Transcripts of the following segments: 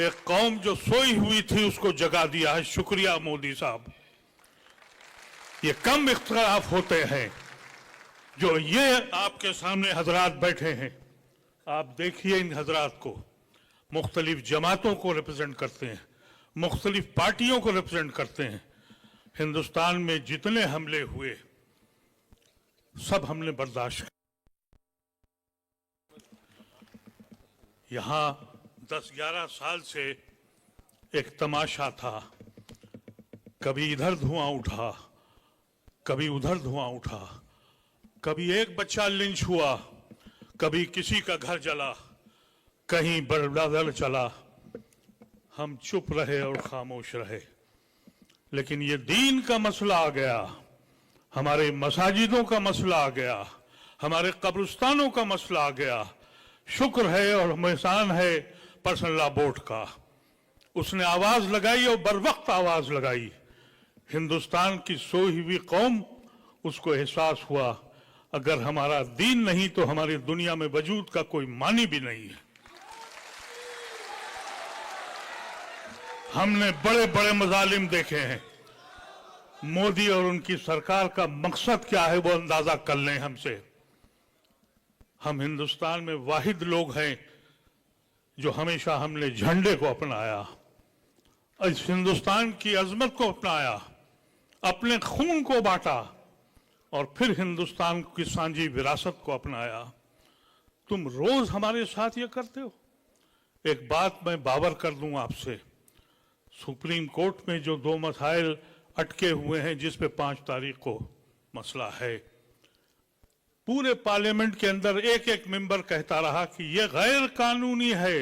एक कौम जो सोई हुई थी उसको जगा दिया है। शुक्रिया मोदी साहब। ये कम इख्तिलाफ होते हैं जो ये आपके सामने हजरात बैठे हैं। आप देखिए इन हजरात को, मुख्तलिफ जमातों को रिप्रेजेंट करते हैं, मुख्तलिफ पार्टियों को रिप्रेजेंट करते हैं। हिंदुस्तान में जितने हमले हुए सब हमने बर्दाश्त किया। यहां 10-11 साल से एक तमाशा था, कभी इधर धुआं उठा, कभी उधर धुआं उठा, कभी एक बच्चा लिंच हुआ, कभी किसी का घर जला, कहीं बर्बाद चला। हम चुप रहे और खामोश रहे। लेकिन ये दीन का मसला आ गया, हमारे मसाजिदों का मसला आ गया, हमारे कब्रिस्तानों का मसला आ गया। शुक्र है और एहसान है पर्सनल लॉ बोर्ड का, उसने आवाज लगाई और बरवक्त आवाज लगाई। हिंदुस्तान की सोई हुई कौम, उसको एहसास हुआ अगर हमारा दीन नहीं तो हमारी दुनिया में वजूद का कोई मानी भी नहीं है। हमने बड़े बड़े मजालिम देखे हैं। मोदी और उनकी सरकार का मकसद क्या है वो अंदाजा कर लें हमसे। हम हिंदुस्तान में वाहिद लोग हैं जो हमेशा हमने झंडे को अपनाया, इस हिंदुस्तान की अजमत को अपनाया, अपने खून को बांटा और फिर हिंदुस्तान की सांझी विरासत को अपनाया। तुम रोज हमारे साथ ये करते हो। एक बात मैं बावर कर दूं आपसे, सुप्रीम कोर्ट में जो 2 मसाइल अटके हुए हैं जिस पे 5 तारीख को मसला है, पूरे पार्लियामेंट के अंदर एक एक मेंबर कहता रहा कि यह गैर कानूनी है,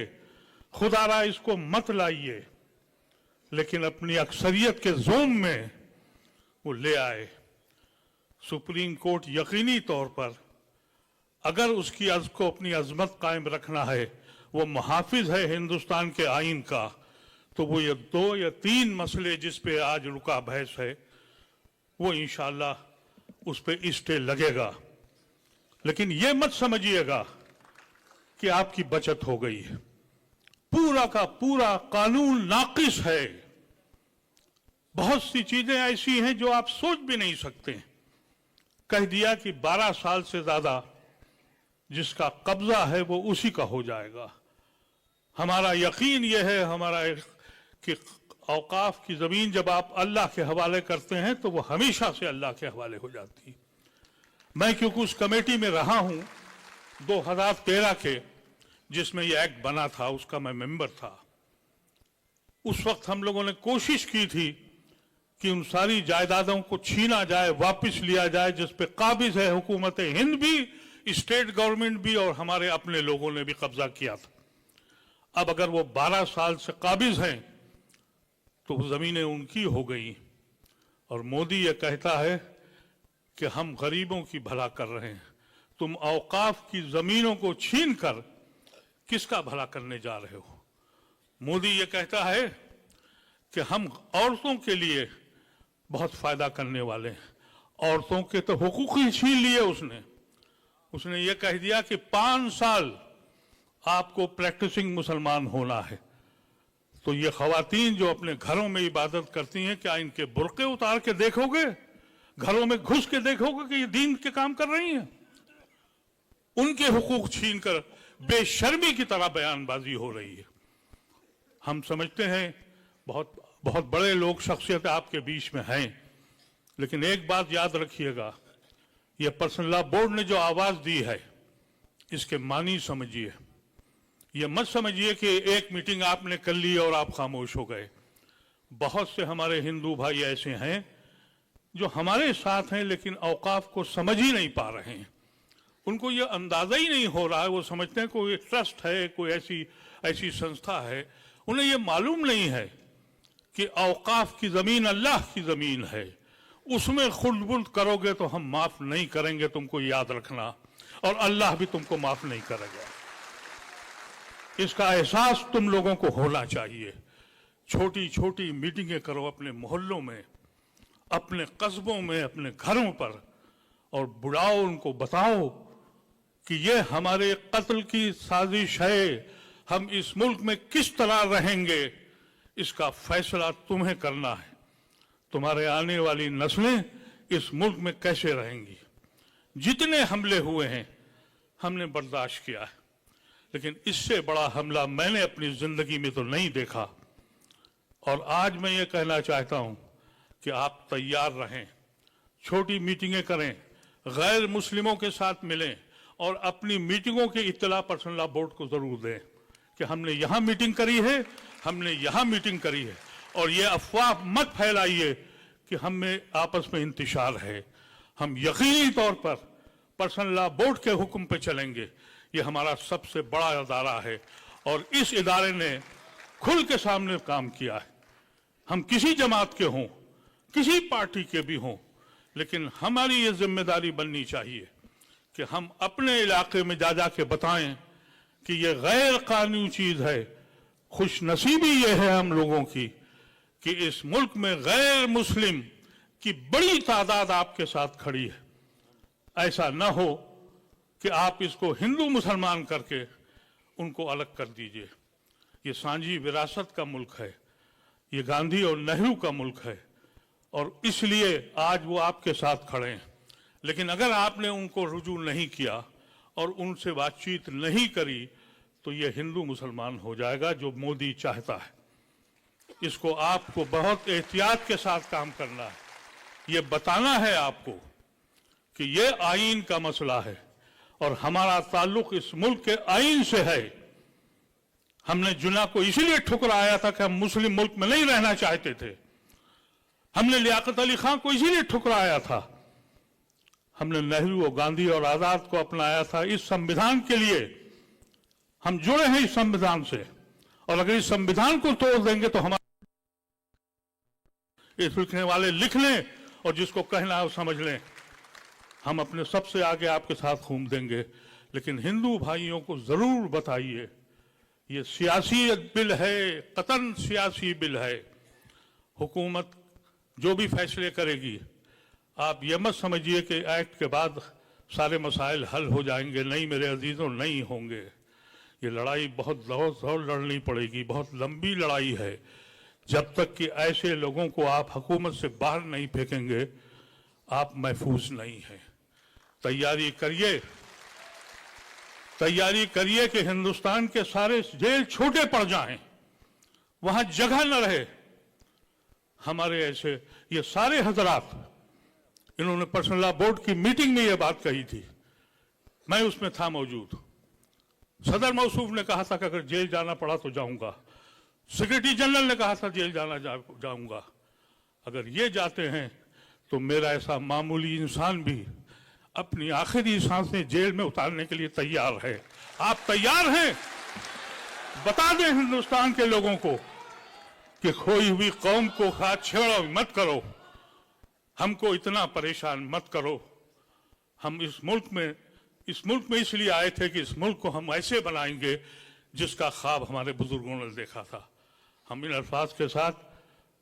खुदारा इसको मत लाइए। लेकिन अपनी अक्सरियत के जोन में वो ले आए। सुप्रीम कोर्ट यकीनी तौर पर अगर उसकी को अपनी अजमत कायम रखना है, वो मुहाफिज है हिंदुस्तान के आइन का, तो वो ये 2 या 3 मसले जिस पे आज रुका बहस है वो इंशाअल्लाह उस पे स्टे लगेगा। लेकिन ये मत समझिएगा कि आपकी बचत हो गई है। पूरा का पूरा कानून नाकिस है। बहुत सी चीजें ऐसी हैं जो आप सोच भी नहीं सकते। कह दिया कि 12 साल से ज्यादा जिसका कब्जा है वो उसी का हो जाएगा। हमारा यकीन यह है हमारा कि औकाफ की जमीन जब आप अल्लाह के हवाले करते हैं तो वो हमेशा से अल्लाह के हवाले हो जाती है। मैं क्योंकि उस कमेटी में रहा हूं 2013 के जिसमें ये एक्ट बना था, उसका मैं मेंबर था। उस वक्त हम लोगों ने कोशिश की थी कि उन सारी जायदादों को छीना जाए, वापस लिया जाए जिस पे काबिज है हुकूमत हिंद भी, स्टेट गवर्नमेंट भी और हमारे अपने लोगों ने भी कब्जा किया था। अब अगर वो 12 साल से काबिज हैं तो जमीनें उनकी हो गई। और मोदी ये कहता है कि हम गरीबों की भला कर रहे हैं। तुम औकाफ की जमीनों को छीन कर किसका भला करने जा रहे हो? मोदी ये कहता है कि हम औरतों के लिए बहुत फायदा करने वाले हैं। औरतों के तो हुकूक ही छीन लिए उसने ये कह दिया कि 5 साल आपको प्रैक्टिसिंग मुसलमान होना है। तो ये खवातीन जो अपने घरों में इबादत करती हैं, क्या इनके बुर्के उतार के देखोगे? घरों में घुस के देखोगे कि ये दीन के काम कर रही हैं? उनके हुकूक छीन कर बेशर्मी की तरह बयानबाजी हो रही है। हम समझते हैं बहुत बहुत बड़े लोग, शख्सियत आपके बीच में हैं, लेकिन एक बात याद रखिएगा, ये पर्सनल लॉ बोर्ड ने जो आवाज दी है इसके मानी समझिए। ये मत समझिए कि एक मीटिंग आपने कर ली और आप खामोश हो गए। बहुत से हमारे हिंदू भाई ऐसे हैं जो हमारे साथ हैं लेकिन औकाफ को समझ ही नहीं पा रहे हैं। उनको ये अंदाजा ही नहीं हो रहा है। वो समझते हैं कोई ट्रस्ट है, कोई ऐसी संस्था है। उन्हें ये मालूम नहीं है कि औकाफ की जमीन अल्लाह की जमीन है। उसमें खुर्द-बुर्द करोगे तो हम माफ नहीं करेंगे, तुमको याद रखना, और अल्लाह भी तुमको माफ नहीं करेगा। इसका एहसास तुम लोगों को होना चाहिए। छोटी छोटी मीटिंगें करो अपने मोहल्लों में, अपने कस्बों में, अपने घरों पर, और बुलाओ, उनको बताओ कि ये हमारे कत्ल की साजिश है, हम इस मुल्क में किस तरह रहेंगे, इसका फैसला तुम्हें करना है। तुम्हारे आने वाली नस्लें इस मुल्क में कैसे रहेंगी। जितने हमले हुए हैं हमने बर्दाश्त किया है, लेकिन इससे बड़ा हमला मैंने अपनी जिंदगी में तो नहीं देखा। और आज मैं ये कहना चाहता हूं कि आप तैयार रहें, छोटी मीटिंगें करें, गैर मुस्लिमों के साथ मिलें और अपनी मीटिंगों की इत्तला पर्सनल लॉ बोर्ड को जरूर दें कि हमने यहां मीटिंग करी है, हमने यहां मीटिंग करी है। और ये अफवाह मत फैलाइए कि हम में आपस में इंतशार है। हम यकीनी तौर पर पर्सनल लॉ बोर्ड के हुक्म पे चलेंगे। ये हमारा सबसे बड़ा इदारा है और इस इदारे ने खुल के सामने काम किया है। हम किसी जमात के हों, किसी पार्टी के भी हों, लेकिन हमारी ये जिम्मेदारी बननी चाहिए कि हम अपने इलाके में जा के बताएं कि ये गैर कानूनी चीज है। खुशनसीबी ये है हम लोगों की कि इस मुल्क में गैर मुस्लिम की बड़ी तादाद आपके साथ खड़ी है। ऐसा न हो कि आप इसको हिंदू मुसलमान करके उनको अलग कर दीजिए। ये सांझी विरासत का मुल्क है, ये गांधी और नेहरू का मुल्क है और इसलिए आज वो आपके साथ खड़े हैं। लेकिन अगर आपने उनको रुजू नहीं किया और उनसे बातचीत नहीं करी तो ये हिंदू मुसलमान हो जाएगा जो मोदी चाहता है। इसको आपको बहुत एहतियात के साथ काम करना है। ये बताना है आपको कि ये आईन का मसला है और हमारा ताल्लुक इस मुल्क के आईन से है। हमने जुना को इसीलिए ठुकराया था कि हम मुस्लिम मुल्क में नहीं रहना चाहते थे। हमने लियाकत अली खान को इसीलिए ठुकराया था। हमने नेहरू और गांधी और आजाद को अपनाया था इस संविधान के लिए। हम जुड़े हैं इस संविधान से और अगर इस संविधान को तोड़ देंगे तो हमारे इस लिखने वाले लिख लें और जिसको कहना है वो समझ लें। हम अपने सबसे आगे आपके साथ घूम देंगे, लेकिन हिंदू भाइयों को जरूर बताइए ये सियासी बिल है, कतन सियासी बिल है। हुकूमत जो भी फैसले करेगी आप ये मत समझिए कि एक्ट के बाद सारे मसाइल हल हो जाएंगे। नहीं मेरे अजीजों, नहीं होंगे। ये लड़ाई बहुत जोर लड़नी पड़ेगी, बहुत लंबी लड़ाई है। जब तक कि ऐसे लोगों को आप हुकूमत से बाहर नहीं फेंकेंगे आप महफूज नहीं हैं। तैयारी करिए कि हिंदुस्तान के सारे जेल छोटे पड़ जाएं, वहां जगह न रहे। हमारे ऐसे ये सारे हजरात, इन्होंने पर्सनल लॉ बोर्ड की मीटिंग में ये बात कही थी, मैं उसमें था मौजूद। सदर मौसूफ ने कहा था कि अगर जेल जाना पड़ा तो जाऊंगा। सेक्रेटरी जनरल ने कहा था जेल जाऊंगा। अगर ये जाते हैं तो मेरा ऐसा मामूली इंसान भी अपनी आखिरी सांसें जेल में उतारने के लिए तैयार है। आप तैयार हैं? बता दें हिंदुस्तान के लोगों को कि खोई हुई कौम को हाथ छेड़ो मत करो, हमको इतना परेशान मत करो। हम इस मुल्क में इसलिए आए थे कि इस मुल्क को हम ऐसे बनाएंगे जिसका ख्वाब हमारे बुजुर्गों ने देखा था। हम इन अल्फाज के साथ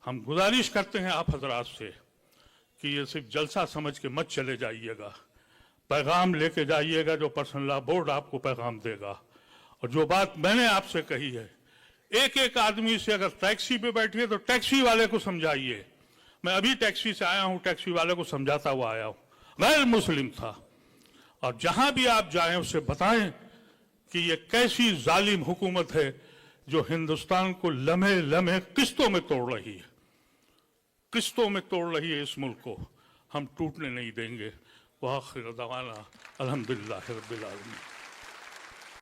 हम गुजारिश करते हैं आप हजरात से कि ये सिर्फ जलसा समझ के मत चले जाइएगा, पैगाम लेके जाइएगा जो पर्सनल लॉ बोर्ड आपको पैगाम देगा। और जो बात मैंने आपसे कही है, एक एक आदमी से अगर टैक्सी पे बैठिए तो टैक्सी वाले को समझाइए। मैं अभी टैक्सी से आया हूं, टैक्सी वाले को समझाता हुआ आया हूं, गैर मुस्लिम था। और जहां भी आप जाएं उसे बताएं कि ये कैसी जालिम हुकूमत है जो हिंदुस्तान को लम्हे लम्हे किस्तों में तोड़ रही है, किस्तों में तोड़ रही है। इस मुल्क को हम टूटने नहीं देंगे। वाखिर दवाना अल्हम्दुलिल्लाह रब्बिल आलमीन।